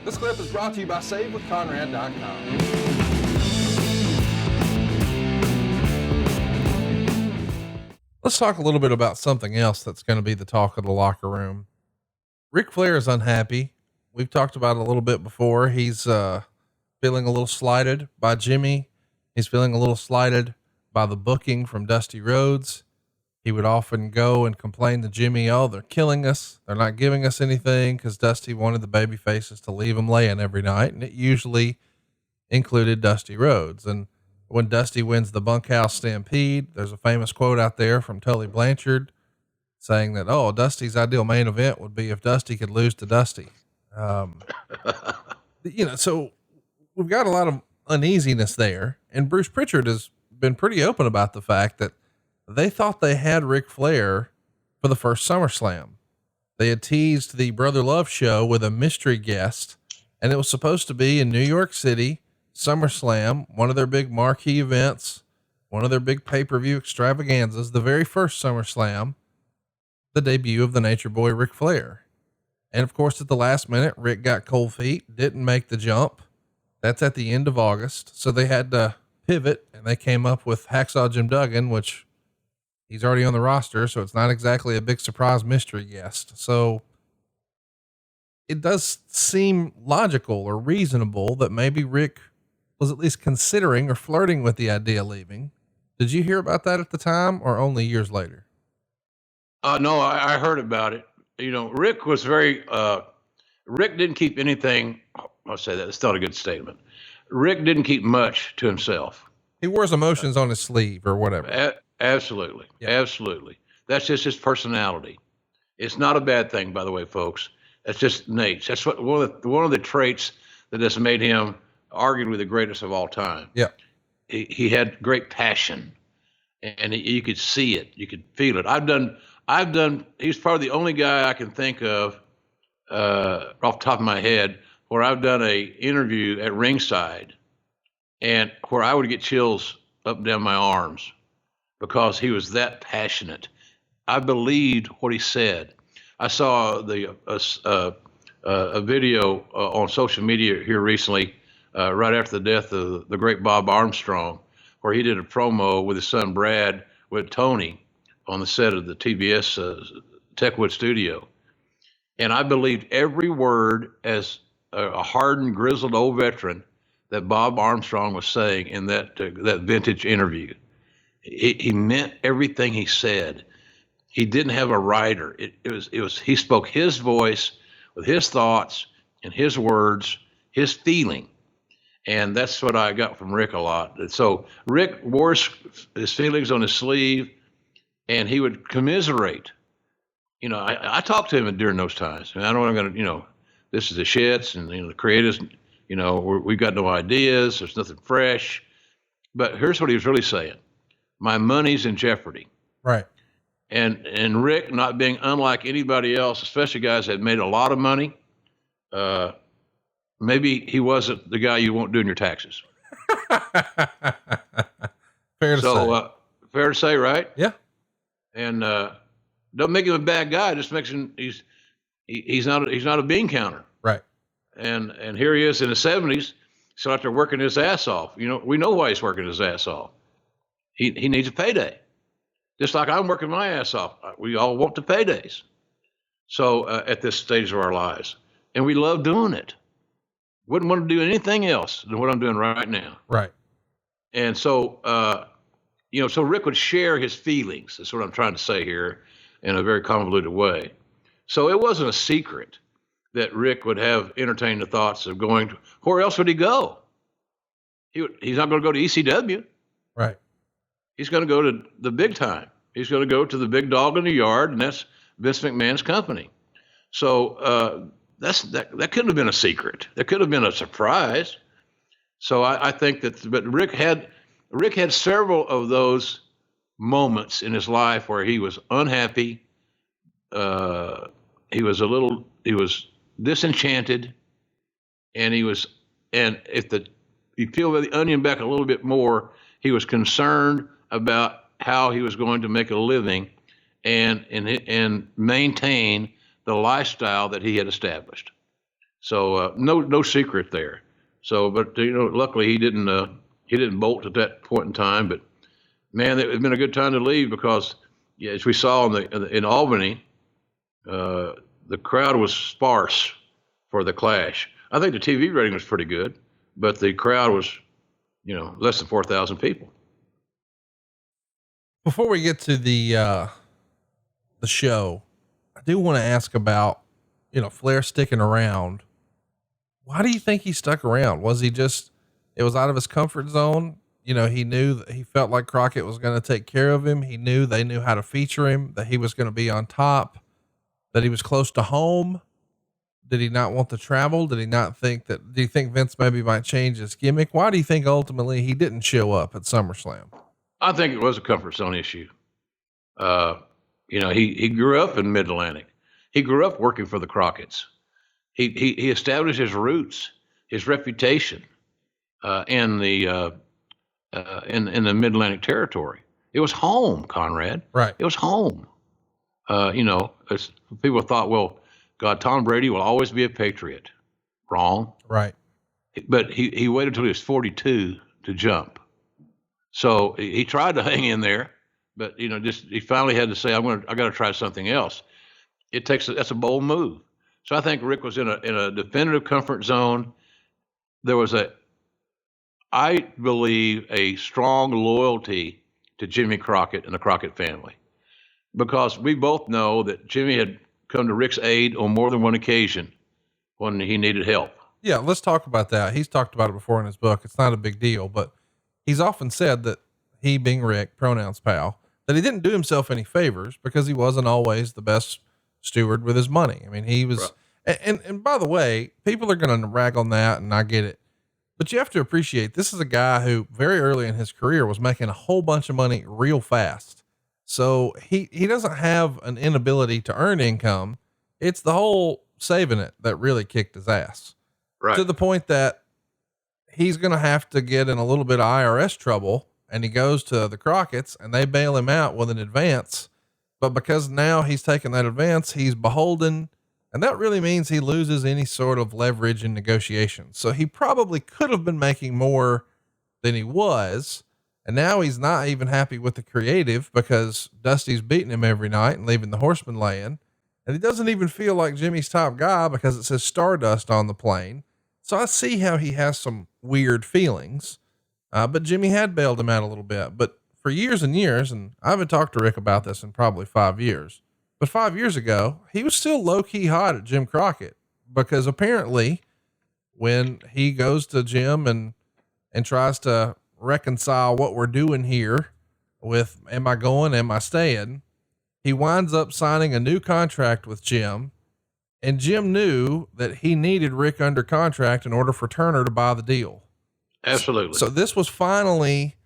This clip is brought to you by SaveWithConrad.com. Let's talk a little bit about something else that's going to be the talk of the locker room. Ric Flair is unhappy. We've talked about it a little bit before. He's feeling a little slighted by Jimmy. He's feeling a little slighted by the booking from Dusty Rhodes. He would often go and complain to Jimmy, oh, they're killing us. They're not giving us anything, because Dusty wanted the baby faces to leave him laying every night. And it usually included Dusty Rhodes. And when Dusty wins the bunkhouse stampede, there's a famous quote out there from Tully Blanchard saying that, oh, Dusty's ideal main event would be if Dusty could lose to Dusty. So we've got a lot of uneasiness there. And Bruce Pritchard has been pretty open about the fact that they thought they had Ric Flair for the first SummerSlam. They had teased the Brother Love show with a mystery guest, and it was supposed to be in New York City, SummerSlam, one of their big marquee events, one of their big pay-per-view extravaganzas, the very first SummerSlam, the debut of the Nature Boy Ric Flair. And of course, at the last minute, Rick got cold feet, didn't make the jump. That's at the end of August. So they had to pivot, and they came up with Hacksaw Jim Duggan, which he's already on the roster, so it's not exactly a big surprise mystery guest. So it does seem logical or reasonable that maybe Rick was at least considering or flirting with the idea of leaving. Did you hear about that at the time or only years later? No, I heard about it. Rick was Rick didn't keep anything. I'll say that. It's not a good statement. Rick didn't keep much to himself. He wore his emotions on his sleeve or whatever. Absolutely. Yeah. Absolutely. That's just his personality. It's not a bad thing, by the way, folks. That's just Nate's. That's one of the traits that has made him arguably the greatest of all time. Yeah. He had great passion, and you could see it. You could feel it. He's probably the only guy I can think of, off the top of my head, where I've done a interview at ringside and where I would get chills up and down my arms because he was that passionate. I believed what he said. I saw a video on social media here recently, right after the death of the great Bob Armstrong, where he did a promo with his son Brad with Tony on the set of the TBS Techwood studio. And I believed every word as a hardened, grizzled old veteran that Bob Armstrong was saying in that vintage interview. He meant everything he said. He didn't have a writer. He spoke his voice with his thoughts and his words, his feeling. And that's what I got from Rick a lot. And so Rick wore his feelings on his sleeve, and he would commiserate. I talked to him during those times. I know I'm going to, this is the shits, and the creators, we've got no ideas. There's nothing fresh. But here's what he was really saying: my money's in jeopardy. Right. And Rick, not being unlike anybody else, especially guys that made a lot of money, maybe he wasn't the guy you want doing your taxes. Fair to say. Fair to say, right? Yeah. And don't make him a bad guy. Just makes him he's not a bean counter. Right. And here he is in the 70s, still out there working his ass off. We know why he's working his ass off. He needs a payday, just like I'm working my ass off. We all want the paydays. So at this stage of our lives, and we love doing it. Wouldn't want to do anything else than what I'm doing right now. Right. And so, so Rick would share his feelings. That's what I'm trying to say here in a very convoluted way. So it wasn't a secret that Rick would have entertained the thoughts of going to, where else would he go? He's not going to go to ECW. Right. He's going to go to the big time. He's going to go to the big dog in the yard, and that's Vince McMahon's company. So that couldn't have been a secret. That could have been a surprise. So I think but Rick had several of those moments in his life where he was unhappy. He was disenchanted, and if you peel the onion back a little bit more, he was concerned about how he was going to make a living and maintain the lifestyle that he had established. So no secret there. So, but luckily he didn't bolt at that point in time. But man, it had been a good time to leave because, yeah, as we saw in Albany, the crowd was sparse for the Clash. I think the TV rating was pretty good, but the crowd was, less than 4,000 people. Before we get to the show, I do want to ask about, Flair sticking around. Why do you think he stuck around? Was he just, it was out of his comfort zone? He knew that he felt like Crockett was going to take care of him. He knew they knew how to feature him, that he was going to be on top, that he was close to home. Did he not want to travel? Did he not think that, do you think Vince maybe might change his gimmick? Why do you think ultimately he didn't show up at SummerSlam? I think it was a comfort zone issue. He grew up in Mid-Atlantic. He grew up working for the Crockett's. He established his roots, his reputation, in the Mid-Atlantic territory. It was home, Conrad. Right. It was home. People thought, well, God, Tom Brady will always be a Patriot. Wrong. Right. But he waited until he was 42 to jump. So he tried to hang in there, but he finally had to say, I got to try something else. That's a bold move. So I think Rick was in a definitive comfort zone. There was I believe, a strong loyalty to Jimmy Crockett and the Crockett family, because we both know that Jimmy had come to Rick's aid on more than one occasion when he needed help. Yeah. Let's talk about that. He's talked about it before in his book. It's not a big deal, but he's often said that he, being Rick, pronouns pal, that he didn't do himself any favors because he wasn't always the best steward with his money. I mean, he was, right. And by the way, people are going to rag on that, and I get it, but you have to appreciate, this is a guy who very early in his career was making a whole bunch of money real fast. So he doesn't have an inability to earn income. It's the whole saving it that really kicked his ass, right? To the point that he's going to have to get in a little bit of IRS trouble, and he goes to the Crockett's and they bail him out with an advance. But because now he's taken that advance, he's beholden, and that really means he loses any sort of leverage in negotiations. So he probably could have been making more than he was. And now he's not even happy with the creative because Dusty's beating him every night and leaving the Horseman laying. And he doesn't even feel like Jimmy's top guy because it says Stardust on the plane. So I see how he has some weird feelings. But Jimmy had bailed him out a little bit, but for years and years, and I haven't talked to Rick about this in probably 5 years, but 5 years ago, he was still low key hot at Jim Crockett, because apparently when he goes to Jim and tries to reconcile what we're doing here with, am I going, am I staying? He winds up signing a new contract with Jim, and Jim knew that he needed Rick under contract in order for Turner to buy the deal. Absolutely. So this was finally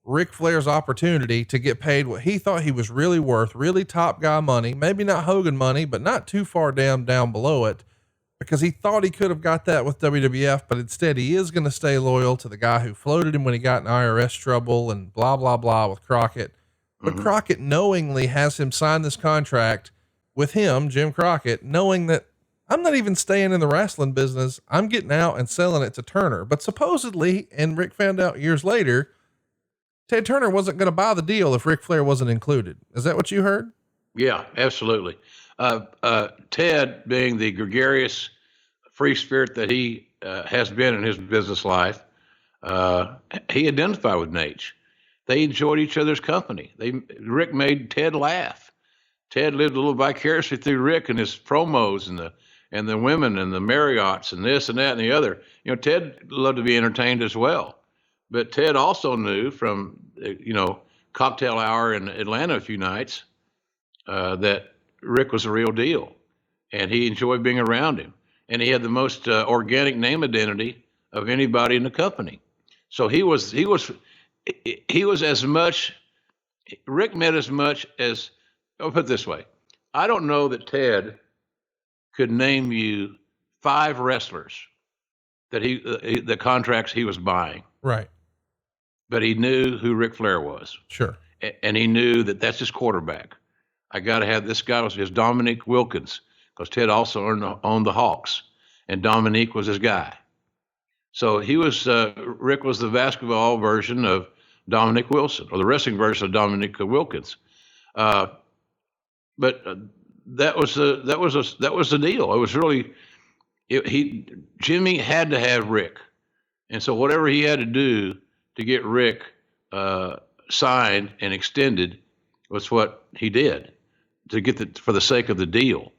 Ric Flair's opportunity to get paid what he thought he was really worth, really top guy money, maybe not Hogan money, but not too far down below it, because he thought he could have got that with WWF, but instead he is going to stay loyal to the guy who floated him when he got in IRS trouble and blah, blah, blah with Crockett. But Crockett knowingly has him sign this contract with him, Jim Crockett, knowing that I'm not even staying in the wrestling business. I'm getting out and selling it to Turner. But supposedly, and Rick found out years later, Ted Turner wasn't going to buy the deal if Ric Flair wasn't included. Is that what you heard? Yeah, absolutely. Ted, being the gregarious free spirit that he has been in his business life, he identified with Nate. They enjoyed each other's company. Rick made Ted laugh. Ted lived a little vicariously through Rick and his promos and the women and the Marriotts and this and that and the other. Ted loved to be entertained as well. But Ted also knew from, cocktail hour in Atlanta a few nights, that Rick was a real deal, and he enjoyed being around him. And he had the most organic name identity of anybody in the company. So he was as much, Rick meant as much as, I'll put it this way. I don't know that Ted could name you 5 wrestlers that the contracts he was buying. Right. But he knew who Ric Flair was. Sure. And he knew that that's his quarterback. I got to have this guy was his Dominique Wilkins, because Ted also owned the Hawks. and Dominique was his guy. So Rick was the basketball version of Dominic Wilson, or the wrestling version of Dominic Wilkins. But that was the deal. It was really Jimmy had to have Rick, and so whatever he had to do to get Rick signed and extended was what he did to get for the sake of the deal.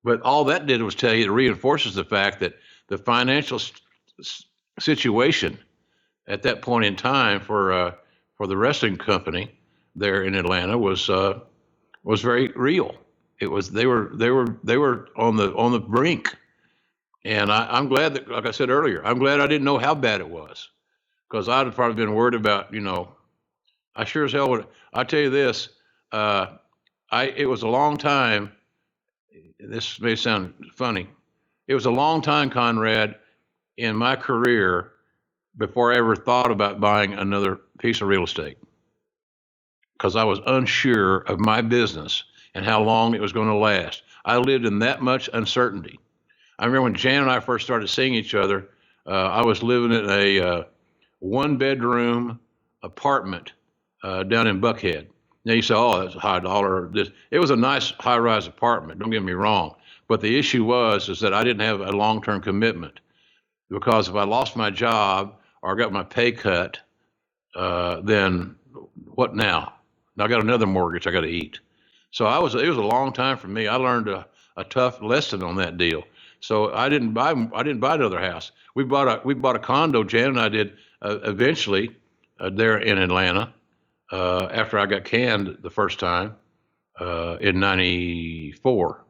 But all that did was tell you, it reinforces the fact that the financial situation at that point in time for the wrestling company there in Atlanta was very real. They were on the brink, and I'm glad that, like I said earlier, I'm glad I didn't know how bad it was, because I'd have probably been worried about, I sure as hell would. I tell you this, it was a long time. This may sound funny. It was a long time, Conrad, in my career before I ever thought about buying another piece of real estate, because I was unsure of my business and how long it was going to last. I lived in that much uncertainty. I remember when Jan and I first started seeing each other, I was living in a one-bedroom apartment down in Buckhead. Now you say, oh, that's a high dollar. It was a nice high-rise apartment, don't get me wrong. But the issue is that I didn't have a long-term commitment, because if I lost my job or got my pay cut, then what now? Now I got another mortgage I got to eat. So it was a long time for me. I learned a tough lesson on that deal. So I didn't buy another house. We bought a condo. Jan and I did eventually there in Atlanta after I got canned the first time in '94, I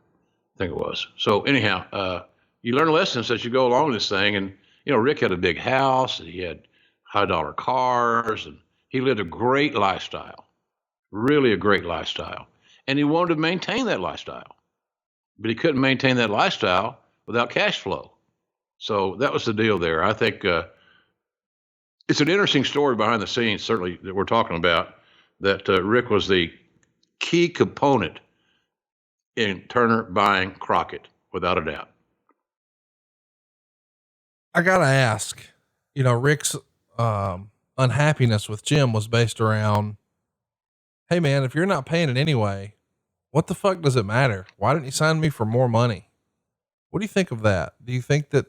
think it was. So anyhow, you learn lessons as you go along this thing. And Rick had a big house, and he had high dollar cars, and he lived a great lifestyle, really a great lifestyle. And he wanted to maintain that lifestyle, but he couldn't maintain that lifestyle without cash flow. So that was the deal there. I think it's an interesting story behind the scenes, certainly, that we're talking about, that Rick was the key component in Turner buying Crockett, without a doubt. I got to ask, Rick's unhappiness with Jim was based around, hey man, if you're not paying it anyway, what the fuck does it matter? Why didn't you sign me for more money? What do you think of that? Do you think that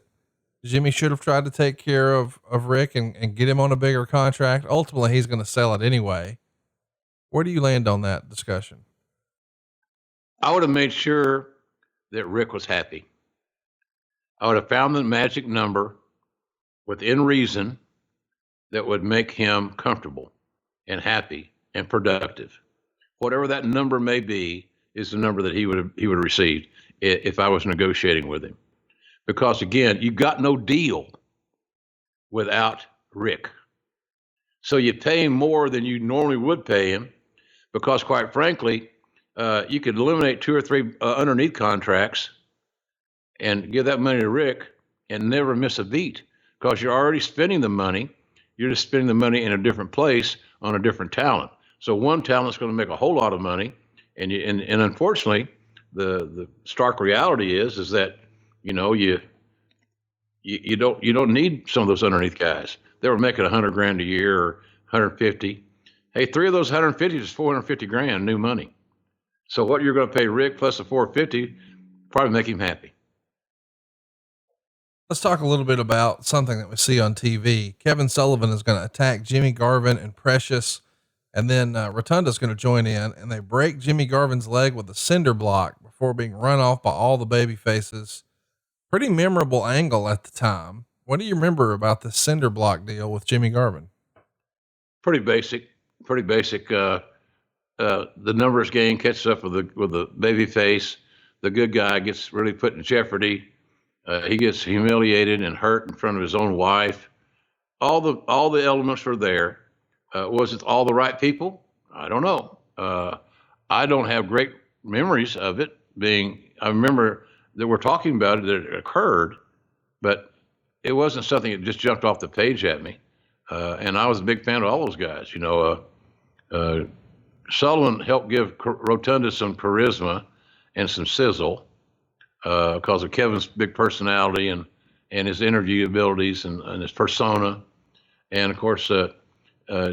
Jimmy should have tried to take care of Rick and get him on a bigger contract? Ultimately, he's going to sell it anyway. Where do you land on that discussion? I would have made sure that Rick was happy. I would have found the magic number within reason that would make him comfortable and happy and productive. Whatever that number may be is the number that he would have received if I was negotiating with him. Because again, you got no deal without Rick. So you pay him more than you normally would pay him, because quite frankly, you could eliminate 2 or 3 underneath contracts and give that money to Rick and never miss a beat, because you're already spending the money. You're just spending the money in a different place on a different talent. So one talent's going to make a whole lot of money. And unfortunately, the stark reality is that, you don't need some of those underneath guys. They were making $100,000 a year or 150. Hey, 3 of those 150 is $450,000 new money. So what you're going to pay Rick plus the 450 probably make him happy. Let's talk a little bit about something that we see on TV. Kevin Sullivan is going to attack Jimmy Garvin and Precious, and then Rotunda's going to join in, and they break Jimmy Garvin's leg with a cinder block before being run off by all the baby faces. Pretty memorable angle at the time. What do you remember about the cinder block deal with Jimmy Garvin? Pretty basic. The numbers game catches up with the baby face. The good guy gets really put in jeopardy. He gets humiliated and hurt in front of his own wife. All the elements were there. Was it all the right people? I don't know. I don't have great memories of it I remember that we're talking about it, that it occurred, but it wasn't something that just jumped off the page at me. And I was a big fan of all those guys. Sullivan helped give Rotunda some charisma and some sizzle. because of Kevin's big personality and his interview abilities and his persona. And of course,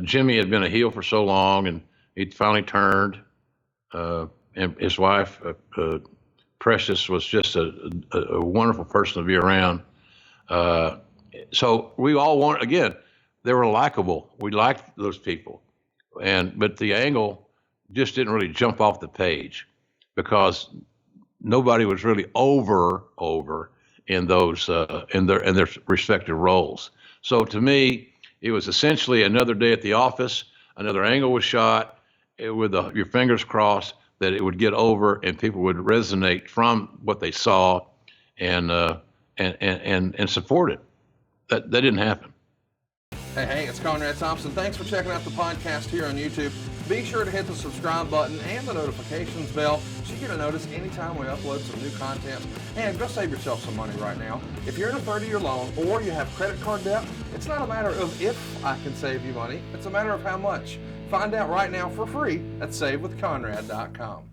Jimmy had been a heel for so long, and he finally turned. And his wife, Precious, was just a wonderful person to be around. So we all again, they were likable. We liked those people. But the angle just didn't really jump off the page because nobody was really over in those in their respective roles. So to me, it was essentially another day at the office. Another angle was shot with your fingers crossed that it would get over and people would resonate from what they saw and support it. That didn't happen. Hey, it's Conrad Thompson. Thanks for checking out the podcast here on YouTube. Be sure to hit the subscribe button and the notifications bell so you get a notice anytime we upload some new content. And go save yourself some money right now. If you're in a 30-year loan or you have credit card debt, it's not a matter of if I can save you money. It's a matter of how much. Find out right now for free at SaveWithConrad.com.